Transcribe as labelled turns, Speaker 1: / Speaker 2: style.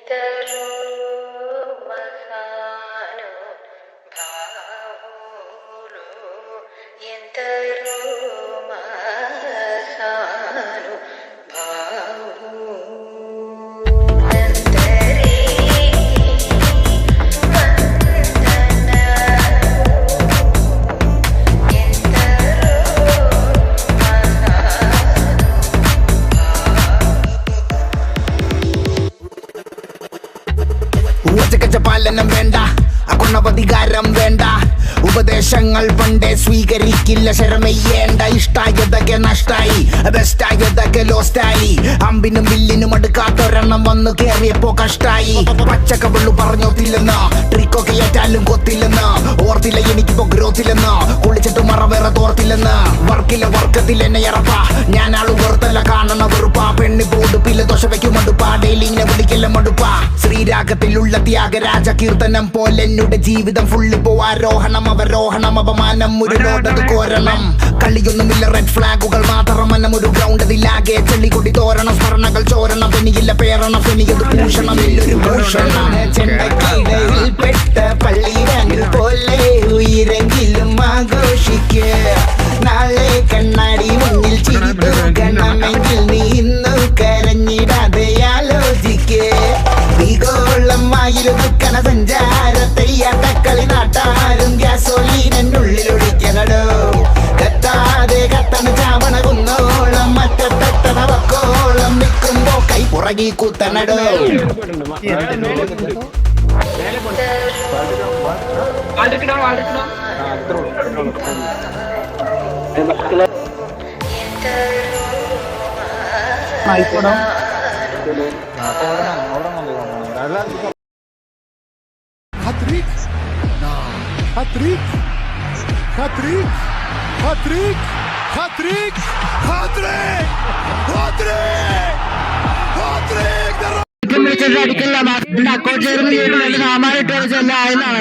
Speaker 1: ఎందరో మహానుభావులు ఎందరో
Speaker 2: പാലനം വേണ്ട, അകുണവധികാരം വേണ്ട, ഉപദേശങ്ങൾ പണ്ടേ സ്വീകരിക്കില്ല, ശരമെയ്യേണ്ട. ഇഷ്ടായതൊക്കെ നഷ്ടായി, ബെസ്റ്റായതൊക്കെ ലോസ്റ്റായി. അമ്പിനും വില്ലിനും അടുക്കാത്തൊരെണ്ണം വന്നു കേറിയപ്പോ കഷ്ടായി. പച്ചക്കവള്ളു പറഞ്ഞോത്തില്ലെന്ന്, ട്രിക്കൊക്കെ ഏറ്റാലും കൊത്തില്ലെന്ന്. ഓർത്തില്ല എനിക്കിപ്പോ ഗ്രോത്തില്ലെന്ന്, കുളിച്ചിട്ട് മറ വേറെ തോർത്തില്ലെന്ന്. വർക്കില്ല വർക്കത്തിൽ എന്നെ ഇറപ്പ, ഞാൻ ആള് വെറുത്തല്ല കാണണ വെറുപ്പാ. പെണ്ണി പോടുപ്പില്ല ദോശ വയ്ക്കും മടുപ്പാ, ഡെയിലിങ്ങനെ വിളിക്കല്ല മടുപ്പാ. ശ്രീരാഗത്തിലുള്ള ത്യാഗരാജ കീർത്തനം പോലെ എന്നുടെ ജീവിതം ഫുള്ള് പോ ആരോഹണം അവരോഹണം അപമാനം ഒരു ലോട്ടത് കോരണം. കളിയൊന്നുമില്ല റെഡ് ഫ്ലാഗുകൾ മാത്രം മനം ഒരു ഗ്രൗണ്ട് അതിലാകെ ചെള്ളിക്കൊടി തോരണം. സ്മരണകൾ ചോരണം, പെനിയില്ല പേരണം, പെനിയത് ഭൂഷണം ഇല്ലൊരു ഭൂഷണം. ചെണ്ടക്കിടയിൽ പെട്ട പള്ളിരങ്ങൾ പോലെ ഉയരെങ്കിലും ആഘോഷിക്ക്. നാളെ കണ്ണാടി മുന്നിൽ ചിരി തൂക്കണമെങ്കിൽ നീ ഇന്നു കരഞ്ഞിടാതെ ആലോചിക്ക്. ഭീകോളമായിരുന്നു കന സഞ്ചാരത്തെയ്യാട്ടക്കളി നാട്ടാരും ഗ്യാസോലീനുള്ളിലൊഴിക്കണടോ. കത്താതെ കത്തണ ചാവണ കുന്നോളം മറ്റത്തെത്തണ വക്കോളം നിൽക്കുമ്പോ കൈ പുറകി കുത്തണടോ.
Speaker 3: Hat-trick! Hat-trick! Hat-trick! Hat-trick! Hat-trick! Hat-trick! Hat-trick! Hat-trick!
Speaker 4: അടിക്കല്ല സാമാനിട്ട് എന്നാണ്